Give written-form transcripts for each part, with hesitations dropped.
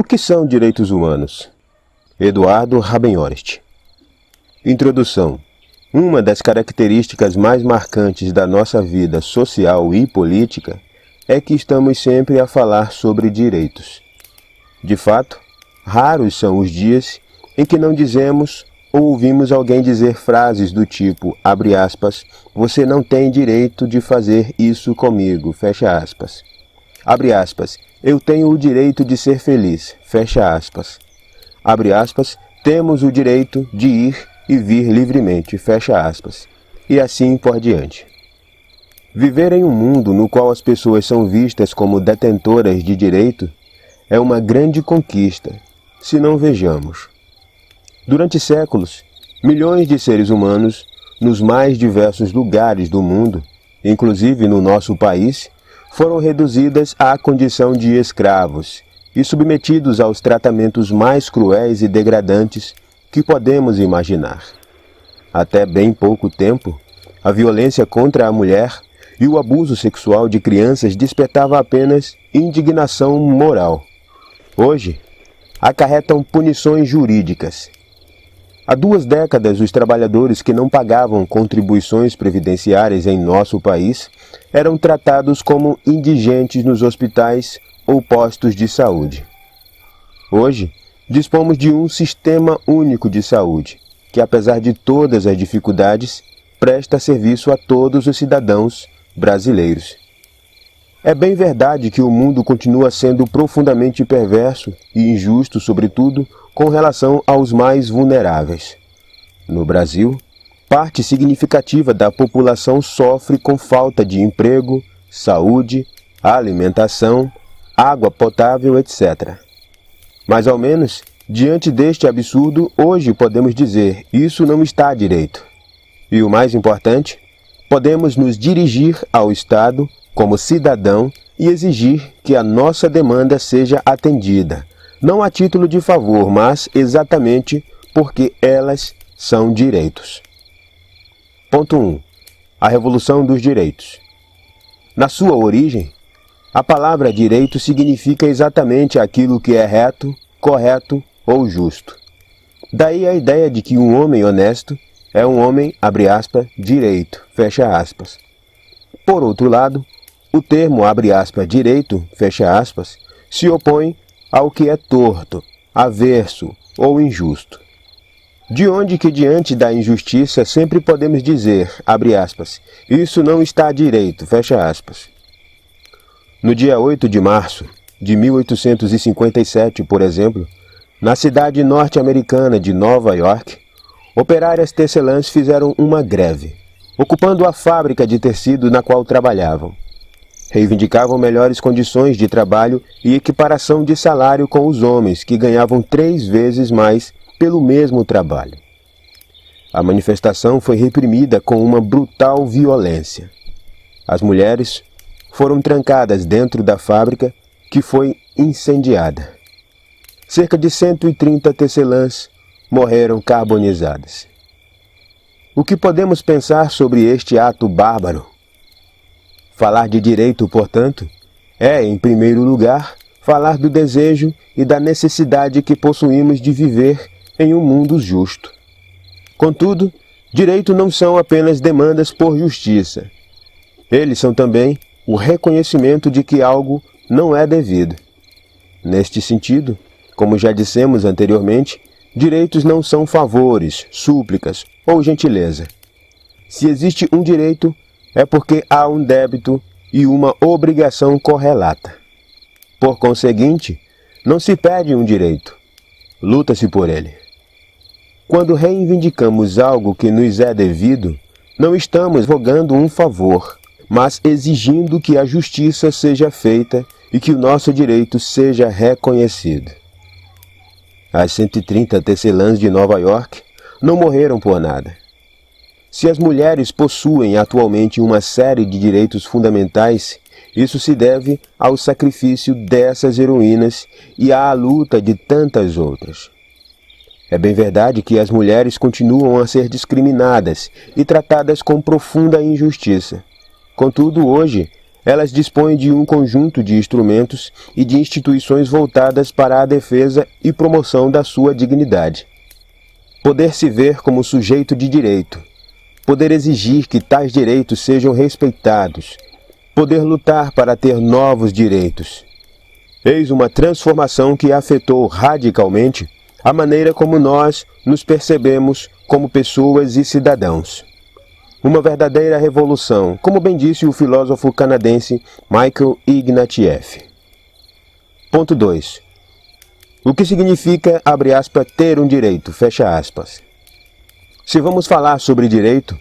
que são direitos humanos? Eduardo Rabenhorst. Introdução. Uma das características mais marcantes da nossa vida social e política é que estamos sempre a falar sobre direitos. De fato, raros são os dias em que não dizemos ou ouvimos alguém dizer frases do tipo, abre aspas, você não tem direito de fazer isso comigo, fecha aspas. Abre aspas, eu tenho o direito de ser feliz, fecha aspas. Abre aspas, temos o direito de ir e vir livremente, fecha aspas. E assim por diante. Viver em um mundo no qual as pessoas são vistas como detentoras de direito é uma grande conquista, se não vejamos. Durante séculos, milhões de seres humanos, nos mais diversos lugares do mundo, inclusive no nosso país, foram reduzidas à condição de escravos e submetidos aos tratamentos mais cruéis e degradantes que podemos imaginar. Até bem pouco tempo, a violência contra a mulher e o abuso sexual de crianças despertava apenas indignação moral. Hoje, acarretam punições jurídicas. Há 2 décadas, os trabalhadores que não pagavam contribuições previdenciárias em nosso país eram tratados como indigentes nos hospitais ou postos de saúde. Hoje, dispomos de um sistema único de saúde, que apesar de todas as dificuldades, presta serviço a todos os cidadãos brasileiros. É bem verdade que o mundo continua sendo profundamente perverso e injusto, sobretudo, com relação aos mais vulneráveis. No Brasil, parte significativa da população sofre com falta de emprego, saúde, alimentação, água potável, etc. Mas ao menos, diante deste absurdo, hoje podemos dizer, isso não está direito. E o mais importante, podemos nos dirigir ao Estado como cidadão e exigir que a nossa demanda seja atendida, não a título de favor, mas exatamente porque elas são direitos. Ponto 1. A Revolução dos Direitos. Na sua origem, a palavra direito significa exatamente aquilo que é reto, correto ou justo. Daí a ideia de que um homem honesto é um homem, abre aspas, direito, fecha aspas. Por outro lado, o termo, abre aspas, direito, fecha aspas, se opõe ao que é torto, averso ou injusto. De onde que diante da injustiça sempre podemos dizer, abre aspas, isso não está direito, fecha aspas. No dia 8 de março de 1857, por exemplo, na cidade norte-americana de Nova York, operárias tecelãs fizeram uma greve, ocupando a fábrica de tecido na qual trabalhavam. Reivindicavam melhores condições de trabalho e equiparação de salário com os homens, que ganhavam 3 vezes mais pelo mesmo trabalho. A manifestação foi reprimida com uma brutal violência. As mulheres foram trancadas dentro da fábrica, que foi incendiada. Cerca de 130 tecelãs morreram carbonizadas. O que podemos pensar sobre este ato bárbaro? Falar de direito, portanto, é, em primeiro lugar, falar do desejo e da necessidade que possuímos de viver em um mundo justo. Contudo, direito não são apenas demandas por justiça. Eles são também o reconhecimento de que algo não é devido. Neste sentido, como já dissemos anteriormente, direitos não são favores, súplicas ou gentileza. Se existe um direito, é porque há um débito e uma obrigação correlata. Por conseguinte, não se pede um direito, luta-se por ele. Quando reivindicamos algo que nos é devido, não estamos rogando um favor, mas exigindo que a justiça seja feita e que o nosso direito seja reconhecido. As 130 tecelãs de Nova York não morreram por nada. Se as mulheres possuem atualmente uma série de direitos fundamentais, isso se deve ao sacrifício dessas heroínas e à luta de tantas outras. É bem verdade que as mulheres continuam a ser discriminadas e tratadas com profunda injustiça. Contudo, hoje, elas dispõem de um conjunto de instrumentos e de instituições voltadas para a defesa e promoção da sua dignidade. Poder se ver como sujeito de direito, poder exigir que tais direitos sejam respeitados, poder lutar para ter novos direitos. Eis uma transformação que afetou radicalmente a maneira como nós nos percebemos como pessoas e cidadãos. Uma verdadeira revolução, como bem disse o filósofo canadense Michael Ignatieff. Ponto 2. O que significa, abre aspas, ter um direito, fecha aspas. Se vamos falar sobre direito,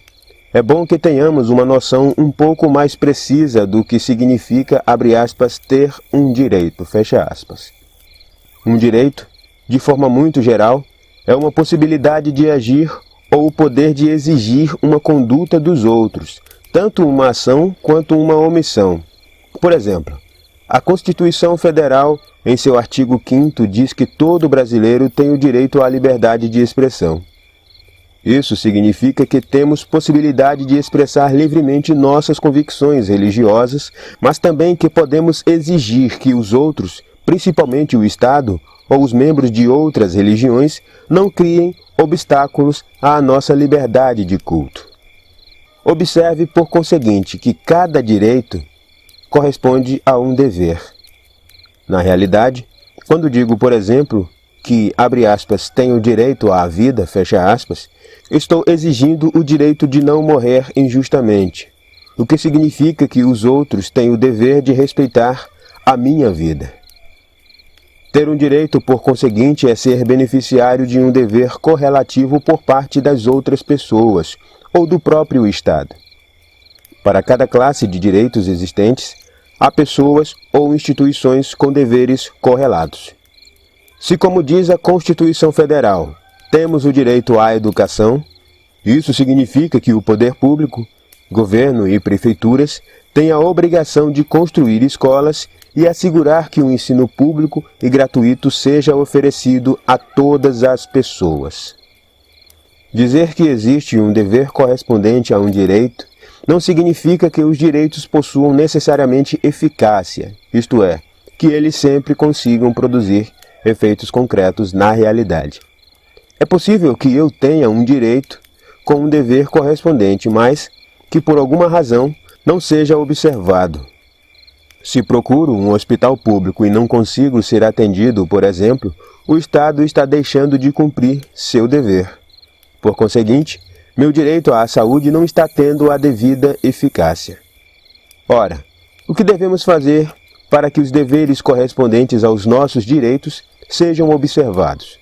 é bom que tenhamos uma noção um pouco mais precisa do que significa, abre aspas, ter um direito, fecha aspas. Um direito, de forma muito geral, é uma possibilidade de agir ou o poder de exigir uma conduta dos outros, tanto uma ação quanto uma omissão. Por exemplo, a Constituição Federal, em seu artigo 5º, diz que todo brasileiro tem o direito à liberdade de expressão. Isso significa que temos possibilidade de expressar livremente nossas convicções religiosas, mas também que podemos exigir que os outros, principalmente o Estado ou os membros de outras religiões, não criem obstáculos à nossa liberdade de culto. Observe, por conseguinte, que cada direito corresponde a um dever. Na realidade, quando digo, por exemplo, que, abre aspas, tenho direito à vida, fecha aspas, estou exigindo o direito de não morrer injustamente, o que significa que os outros têm o dever de respeitar a minha vida. Ter um direito, por conseguinte, é ser beneficiário de um dever correlativo por parte das outras pessoas ou do próprio Estado. Para cada classe de direitos existentes, há pessoas ou instituições com deveres correlatos. Se, como diz a Constituição Federal, temos o direito à educação, isso significa que o poder público, governo e prefeituras têm a obrigação de construir escolas e assegurar que o ensino público e gratuito seja oferecido a todas as pessoas. Dizer que existe um dever correspondente a um direito não significa que os direitos possuam necessariamente eficácia, isto é, que eles sempre consigam produzir efeitos concretos na realidade. É possível que eu tenha um direito com um dever correspondente, mas que por alguma razão não seja observado. Se procuro um hospital público e não consigo ser atendido, por exemplo, o Estado está deixando de cumprir seu dever. Por conseguinte, meu direito à saúde não está tendo a devida eficácia. Ora, o que devemos fazer para que os deveres correspondentes aos nossos direitos sejam observados?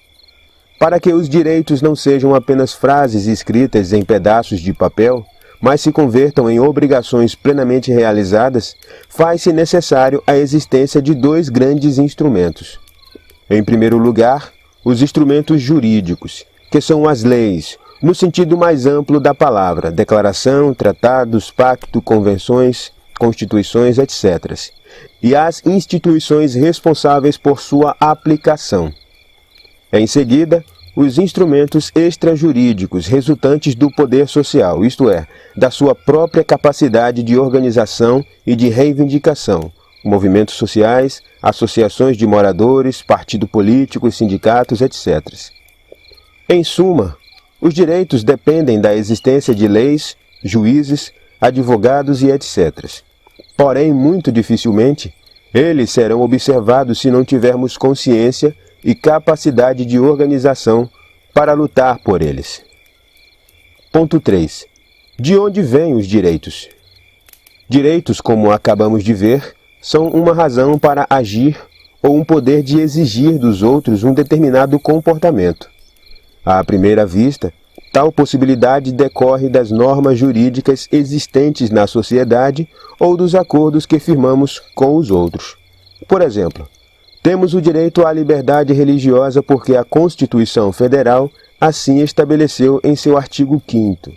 Para que os direitos não sejam apenas frases escritas em pedaços de papel, mas se convertam em obrigações plenamente realizadas, faz-se necessário a existência de dois grandes instrumentos. Em primeiro lugar, os instrumentos jurídicos, que são as leis, no sentido mais amplo da palavra, declaração, tratados, pacto, convenções, constituições, etc. E as instituições responsáveis por sua aplicação. Em seguida, os instrumentos extrajurídicos resultantes do poder social, isto é, da sua própria capacidade de organização e de reivindicação, movimentos sociais, associações de moradores, partido político, sindicatos, etc. Em suma, os direitos dependem da existência de leis, juízes, advogados e etc. Porém, muito dificilmente, eles serão observados se não tivermos consciência e capacidade de organização para lutar por eles. Ponto 3. De onde vêm os direitos? Direitos, como acabamos de ver, são uma razão para agir ou um poder de exigir dos outros um determinado comportamento. À primeira vista, tal possibilidade decorre das normas jurídicas existentes na sociedade ou dos acordos que firmamos com os outros. Por exemplo, temos o direito à liberdade religiosa porque a Constituição Federal assim estabeleceu em seu artigo 5º.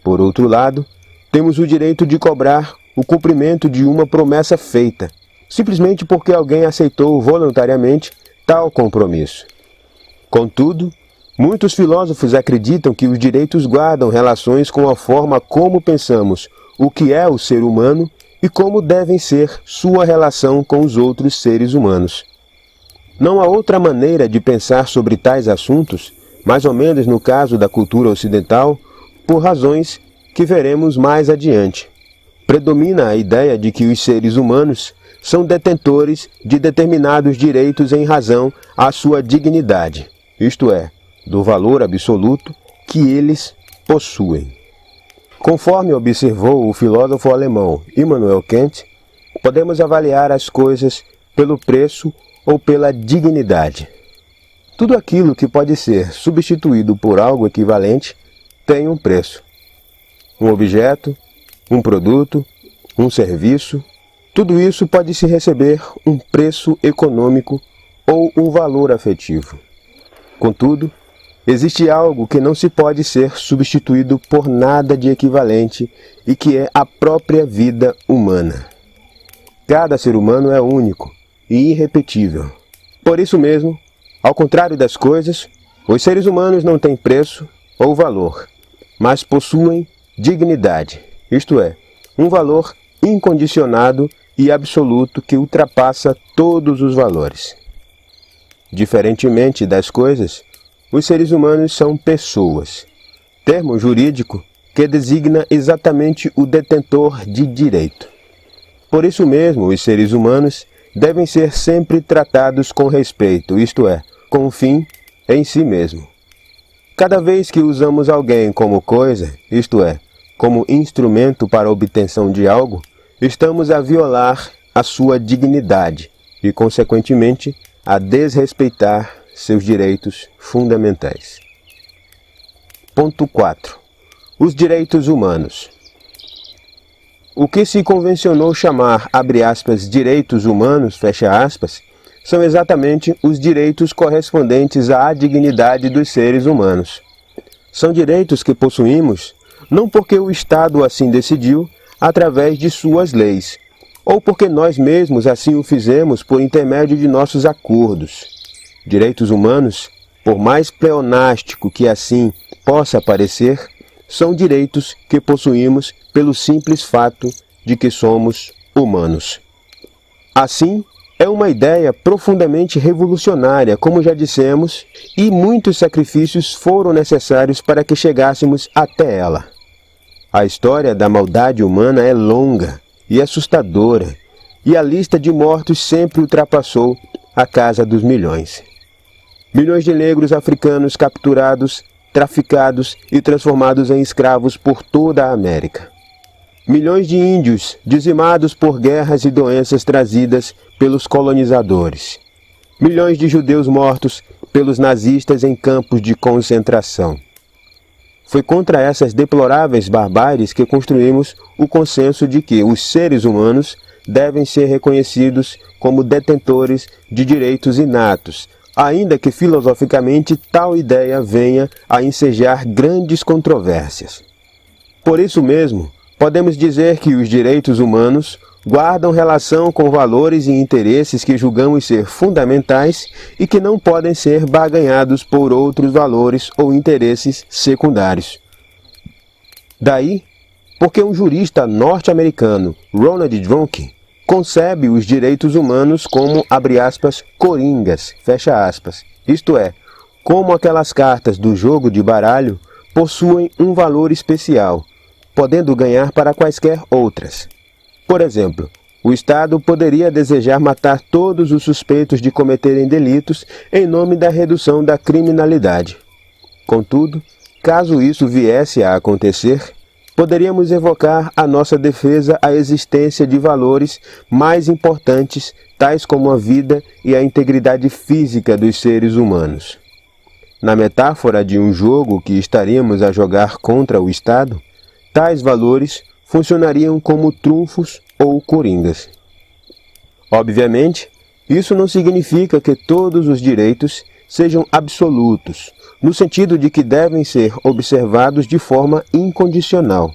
Por outro lado, temos o direito de cobrar o cumprimento de uma promessa feita, simplesmente porque alguém aceitou voluntariamente tal compromisso. Contudo, muitos filósofos acreditam que os direitos guardam relações com a forma como pensamos o que é o ser humano e como devem ser sua relação com os outros seres humanos. Não há outra maneira de pensar sobre tais assuntos, mais ou menos no caso da cultura ocidental, por razões que veremos mais adiante. Predomina a ideia de que os seres humanos são detentores de determinados direitos em razão à sua dignidade, isto é, do valor absoluto que eles possuem. Conforme observou o filósofo alemão Immanuel Kant, podemos avaliar as coisas pelo preço ou pela dignidade. Tudo aquilo que pode ser substituído por algo equivalente tem um preço. Um objeto, um produto, um serviço, tudo isso pode-se receber um preço econômico ou um valor afetivo. Contudo, existe algo que não se pode ser substituído por nada de equivalente e que é a própria vida humana. Cada ser humano é único e irrepetível. Por isso mesmo, ao contrário das coisas, os seres humanos não têm preço ou valor, mas possuem dignidade, isto é, um valor incondicionado e absoluto que ultrapassa todos os valores. Diferentemente das coisas, os seres humanos são pessoas, termo jurídico que designa exatamente o detentor de direito. Por isso mesmo, os seres humanos devem ser sempre tratados com respeito, isto é, com o fim em si mesmo. Cada vez que usamos alguém como coisa, isto é, como instrumento para a obtenção de algo, estamos a violar a sua dignidade e, consequentemente, a desrespeitar seus direitos fundamentais. Ponto 4. Os direitos humanos. O que se convencionou chamar, abre aspas, direitos humanos, fecha aspas, são exatamente os direitos correspondentes à dignidade dos seres humanos. São direitos que possuímos não porque o Estado assim decidiu, através de suas leis, ou porque nós mesmos assim o fizemos por intermédio de nossos acordos. Direitos humanos, por mais pleonástico que assim possa parecer, são direitos que possuímos pelo simples fato de que somos humanos. Assim, é uma ideia profundamente revolucionária, como já dissemos, e muitos sacrifícios foram necessários para que chegássemos até ela. A história da maldade humana é longa e assustadora, e a lista de mortos sempre ultrapassou a casa dos milhões. Milhões de negros africanos capturados, traficados e transformados em escravos por toda a América. Milhões de índios dizimados por guerras e doenças trazidas pelos colonizadores. Milhões de judeus mortos pelos nazistas em campos de concentração. Foi contra essas deploráveis barbáries que construímos o consenso de que os seres humanos devem ser reconhecidos como detentores de direitos inatos, ainda que filosoficamente tal ideia venha a ensejar grandes controvérsias. Por isso mesmo, podemos dizer que os direitos humanos guardam relação com valores e interesses que julgamos ser fundamentais e que não podem ser barganhados por outros valores ou interesses secundários. Daí, porque um jurista norte-americano, Ronald Dworkin, concebe os direitos humanos como, abre aspas, coringas, fecha aspas, isto é, como aquelas cartas do jogo de baralho possuem um valor especial, podendo ganhar para quaisquer outras. Por exemplo, o Estado poderia desejar matar todos os suspeitos de cometerem delitos em nome da redução da criminalidade. Contudo, caso isso viesse a acontecer, poderíamos evocar à nossa defesa a existência de valores mais importantes, tais como a vida e a integridade física dos seres humanos. Na metáfora de um jogo que estaríamos a jogar contra o Estado, tais valores funcionariam como trunfos ou coringas. Obviamente, isso não significa que todos os direitos sejam absolutos, no sentido de que devem ser observados de forma incondicional.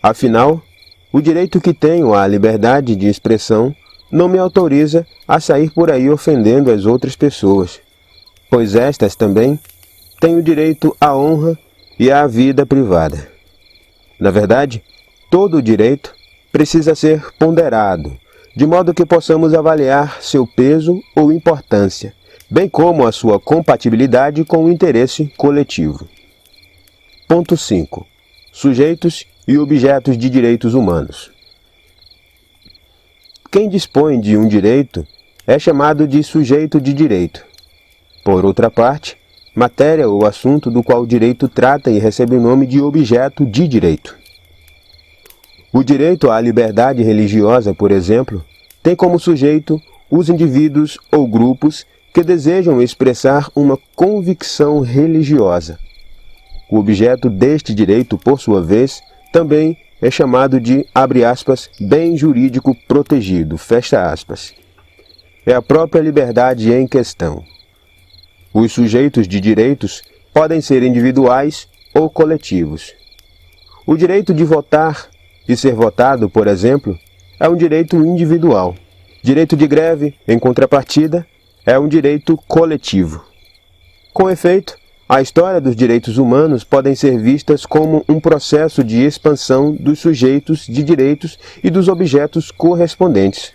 Afinal, o direito que tenho à liberdade de expressão não me autoriza a sair por aí ofendendo as outras pessoas, pois estas também têm o direito à honra e à vida privada. Na verdade, todo o direito, precisa ser ponderado, de modo que possamos avaliar seu peso ou importância, bem como a sua compatibilidade com o interesse coletivo. Ponto 5. Sujeitos e objetos de direitos humanos. Quem dispõe de um direito é chamado de sujeito de direito. Por outra parte, matéria ou assunto do qual o direito trata e recebe o nome de objeto de direito. O direito à liberdade religiosa, por exemplo, tem como sujeito os indivíduos ou grupos que desejam expressar uma convicção religiosa. O objeto deste direito, por sua vez, também é chamado de, abre aspas, bem jurídico protegido, fecha aspas. É a própria liberdade em questão. Os sujeitos de direitos podem ser individuais ou coletivos. O direito de votar e ser votado, por exemplo, é um direito individual. Direito de greve, em contrapartida, é um direito coletivo. Com efeito, a história dos direitos humanos podem ser vistas como um processo de expansão dos sujeitos de direitos e dos objetos correspondentes.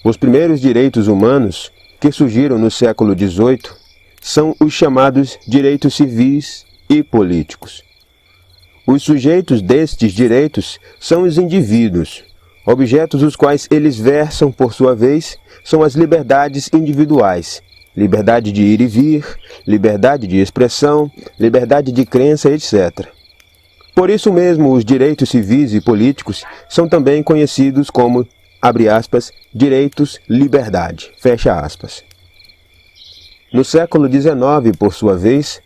Os primeiros direitos humanos, que surgiram no século XVIII, são os chamados direitos civis e políticos. Os sujeitos destes direitos são os indivíduos. Objetos os quais eles versam, por sua vez, são as liberdades individuais, liberdade de ir e vir, liberdade de expressão, liberdade de crença, etc. Por isso mesmo, os direitos civis e políticos são também conhecidos como, abre aspas, direitos-liberdade, fecha aspas. No século XIX, por sua vez,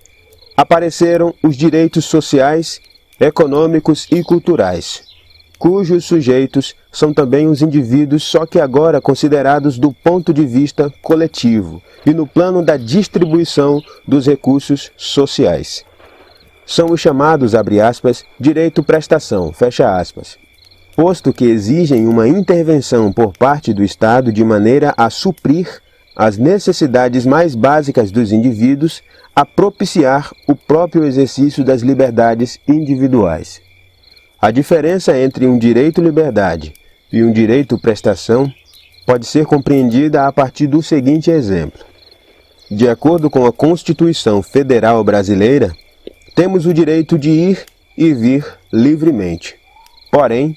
apareceram os direitos sociais, econômicos e culturais, cujos sujeitos são também os indivíduos, só que agora considerados do ponto de vista coletivo e no plano da distribuição dos recursos sociais. São os chamados, abre aspas, direito-prestação, fecha aspas, posto que exigem uma intervenção por parte do Estado de maneira a suprir as necessidades mais básicas dos indivíduos, a propiciar o próprio exercício das liberdades individuais. A diferença entre um direito-liberdade e um direito-prestação pode ser compreendida a partir do seguinte exemplo. De acordo com a Constituição Federal Brasileira, temos o direito de ir e vir livremente. Porém,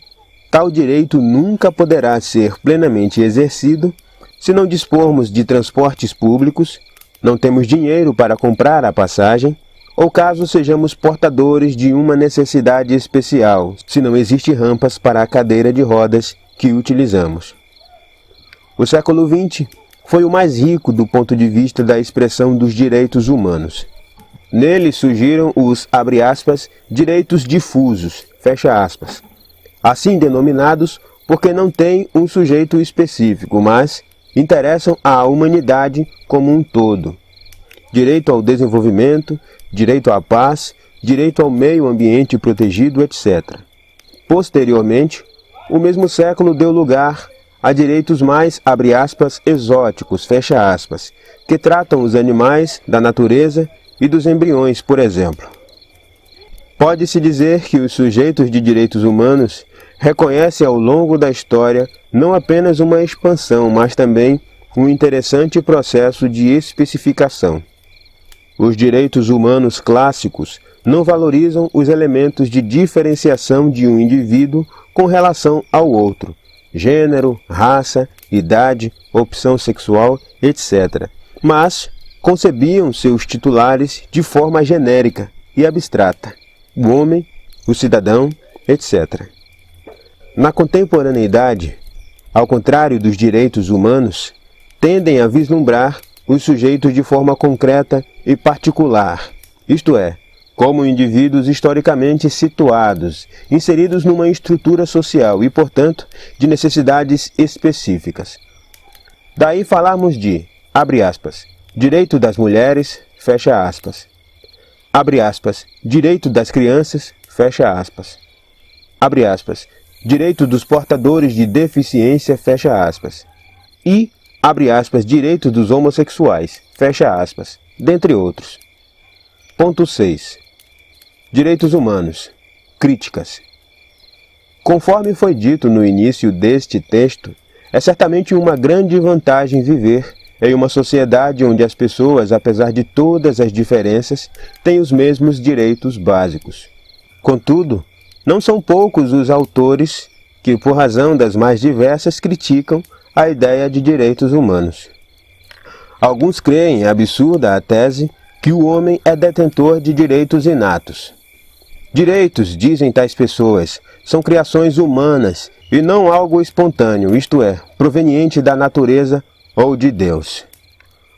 tal direito nunca poderá ser plenamente exercido se não dispormos de transportes públicos, não temos dinheiro para comprar a passagem, ou caso sejamos portadores de uma necessidade especial, se não existe rampas para a cadeira de rodas que utilizamos. O século XX foi o mais rico do ponto de vista da expressão dos direitos humanos. Nele surgiram os, abre aspas, direitos difusos, fecha aspas, assim denominados porque não têm um sujeito específico, mas interessam à humanidade como um todo. Direito ao desenvolvimento, direito à paz, direito ao meio ambiente protegido, etc. Posteriormente, o mesmo século deu lugar a direitos mais, abre aspas, exóticos, fecha aspas, que tratam os animais, da natureza e dos embriões, por exemplo. Pode-se dizer que os sujeitos de direitos humanos reconhecem ao longo da história não apenas uma expansão, mas também um interessante processo de especificação. Os direitos humanos clássicos não valorizam os elementos de diferenciação de um indivíduo com relação ao outro, gênero, raça, idade, opção sexual, etc., mas concebiam seus titulares de forma genérica e abstrata, o homem, o cidadão, etc. Na contemporaneidade, ao contrário dos direitos humanos, tendem a vislumbrar os sujeitos de forma concreta e particular, isto é, como indivíduos historicamente situados, inseridos numa estrutura social e, portanto, de necessidades específicas. Daí falarmos de, abre aspas, direito das mulheres, fecha aspas, abre aspas, direito das crianças, fecha aspas, abre aspas, direito dos portadores de deficiência, fecha aspas, e, abre aspas, direito dos homossexuais, fecha aspas, dentre outros. Ponto 6. Direitos humanos. Críticas. Conforme foi dito no início deste texto, é certamente uma grande vantagem viver em uma sociedade onde as pessoas, apesar de todas as diferenças, têm os mesmos direitos básicos. Contudo, não são poucos os autores que, por razão das mais diversas, criticam a ideia de direitos humanos. Alguns creem absurda a tese que o homem é detentor de direitos inatos. Direitos, dizem tais pessoas, são criações humanas e não algo espontâneo, isto é, proveniente da natureza ou de Deus.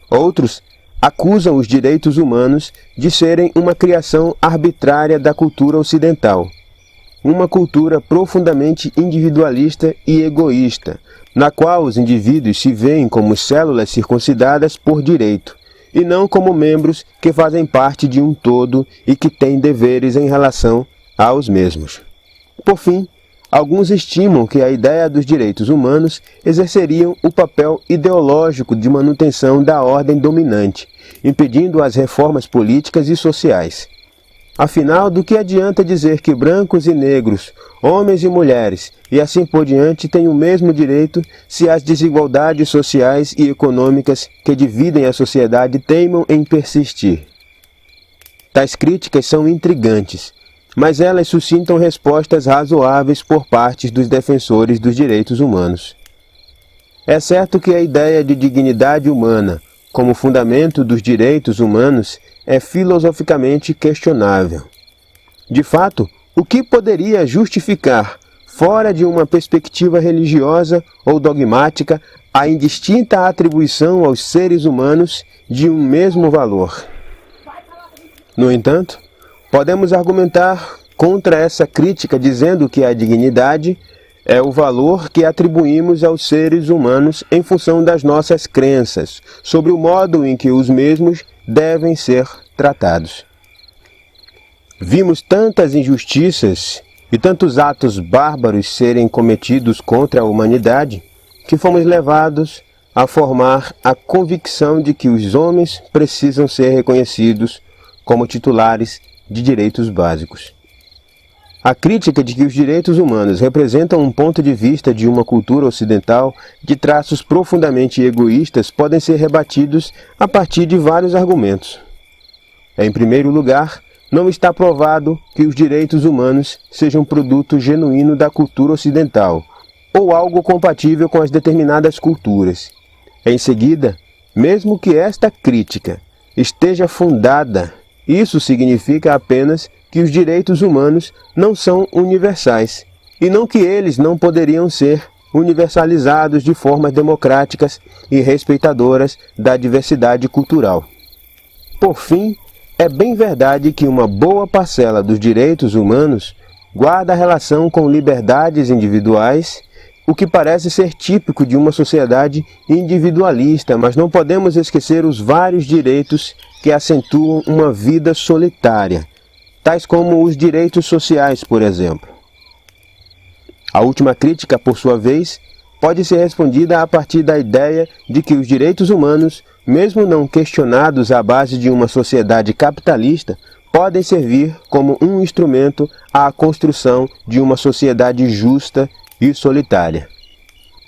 Outros acusam os direitos humanos de serem uma criação arbitrária da cultura ocidental, uma cultura profundamente individualista e egoísta, na qual os indivíduos se veem como células circuncidadas por direito, e não como membros que fazem parte de um todo e que têm deveres em relação aos mesmos. Por fim, alguns estimam que a ideia dos direitos humanos exerceriam o papel ideológico de manutenção da ordem dominante, impedindo as reformas políticas e sociais. Afinal, do que adianta dizer que brancos e negros, homens e mulheres, e assim por diante, têm o mesmo direito se as desigualdades sociais e econômicas que dividem a sociedade teimam em persistir? Tais críticas são intrigantes, mas elas suscitam respostas razoáveis por parte dos defensores dos direitos humanos. É certo que a ideia de dignidade humana, como fundamento dos direitos humanos, é filosoficamente questionável. De fato, o que poderia justificar, fora de uma perspectiva religiosa ou dogmática, a indistinta atribuição aos seres humanos de um mesmo valor? No entanto, podemos argumentar contra essa crítica dizendo que a dignidade é o valor que atribuímos aos seres humanos em função das nossas crenças sobre o modo em que os mesmos devem ser tratados. Vimos tantas injustiças e tantos atos bárbaros serem cometidos contra a humanidade que fomos levados a formar a convicção de que os homens precisam ser reconhecidos como titulares de direitos básicos. A crítica de que os direitos humanos representam um ponto de vista de uma cultura ocidental de traços profundamente egoístas podem ser rebatidos a partir de vários argumentos. Em primeiro lugar, não está provado que os direitos humanos sejam produto genuíno da cultura ocidental, ou algo compatível com as determinadas culturas. Em seguida, mesmo que esta crítica esteja fundada, isso significa apenas que os direitos humanos não são universais, e não que eles não poderiam ser universalizados de formas democráticas e respeitadoras da diversidade cultural. Por fim, é bem verdade que uma boa parcela dos direitos humanos guarda relação com liberdades individuais, o que parece ser típico de uma sociedade individualista, mas não podemos esquecer os vários direitos que acentuam uma vida solitária, tais como os direitos sociais, por exemplo. A última crítica, por sua vez, pode ser respondida a partir da ideia de que os direitos humanos, mesmo não questionados à base de uma sociedade capitalista, podem servir como um instrumento à construção de uma sociedade justa e solitária.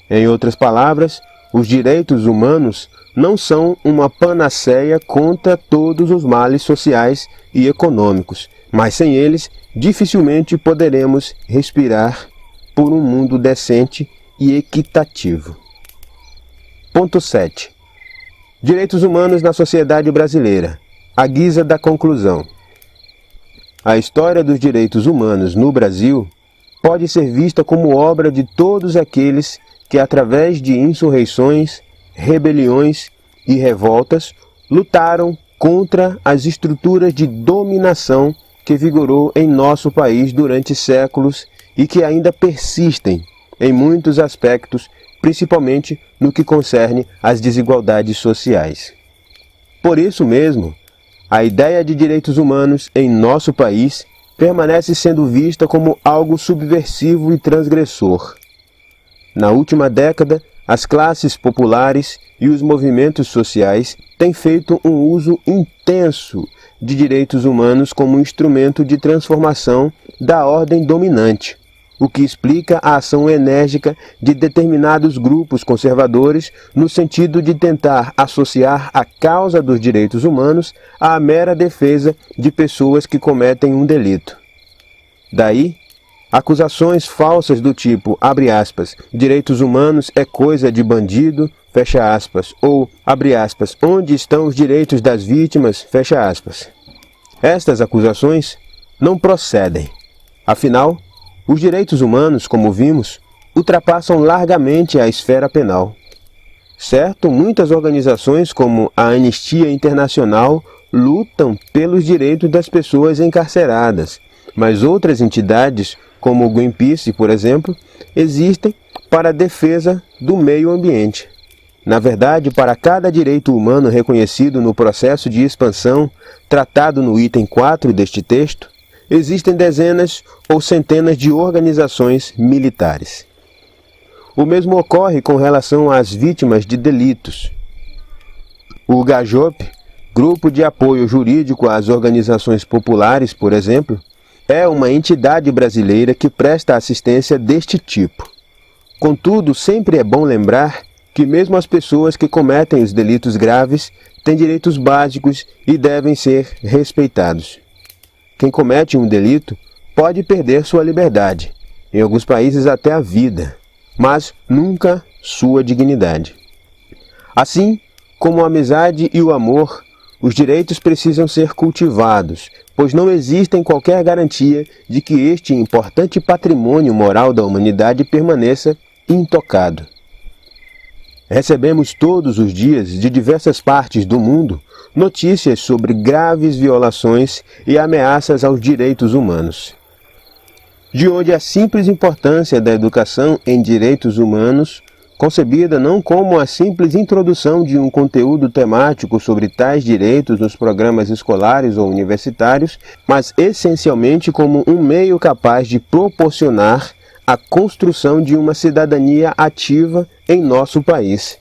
Em outras palavras, os direitos humanos não são uma panaceia contra todos os males sociais e econômicos, mas sem eles dificilmente poderemos respirar por um mundo decente e equitativo. Ponto 7. Direitos humanos na sociedade brasileira, à guisa da conclusão. A história dos direitos humanos no Brasil pode ser vista como obra de todos aqueles que, através de insurreições, rebeliões e revoltas, lutaram contra as estruturas de dominação que vigorou em nosso país durante séculos e que ainda persistem em muitos aspectos, principalmente no que concerne às desigualdades sociais. Por isso mesmo, a ideia de direitos humanos em nosso país permanece sendo vista como algo subversivo e transgressor. Na última década, as classes populares e os movimentos sociais têm feito um uso intenso de direitos humanos como instrumento de transformação da ordem dominante. o que explica a ação enérgica de determinados grupos conservadores no sentido de tentar associar a causa dos direitos humanos à mera defesa de pessoas que cometem um delito. Daí, acusações falsas do tipo, abre aspas, direitos humanos é coisa de bandido, fecha aspas, ou, abre aspas, onde estão os direitos das vítimas, fecha aspas. Estas acusações não procedem. Afinal, os direitos humanos, como vimos, ultrapassam largamente a esfera penal. Certo, muitas organizações como a Anistia Internacional lutam pelos direitos das pessoas encarceradas, mas outras entidades, como o Greenpeace, por exemplo, existem para a defesa do meio ambiente. Na verdade, para cada direito humano reconhecido no processo de expansão, tratado no item 4 deste texto, existem dezenas ou centenas de organizações militares. O mesmo ocorre com relação às vítimas de delitos. O GAJOP, Grupo de Apoio Jurídico às Organizações Populares, por exemplo, é uma entidade brasileira que presta assistência deste tipo. Contudo, sempre é bom lembrar que mesmo as pessoas que cometem os delitos graves têm direitos básicos e devem ser respeitados. Quem comete um delito pode perder sua liberdade, em alguns países até a vida, mas nunca sua dignidade. Assim como a amizade e o amor, os direitos precisam ser cultivados, pois não existe qualquer garantia de que este importante patrimônio moral da humanidade permaneça intocado. Recebemos todos os dias, de diversas partes do mundo, notícias sobre graves violações e ameaças aos direitos humanos. De onde a simples importância da educação em direitos humanos, concebida não como a simples introdução de um conteúdo temático sobre tais direitos nos programas escolares ou universitários, mas essencialmente como um meio capaz de proporcionar a construção de uma cidadania ativa em nosso país.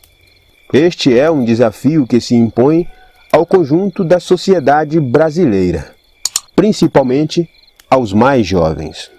Este é um desafio que se impõe ao conjunto da sociedade brasileira, principalmente aos mais jovens.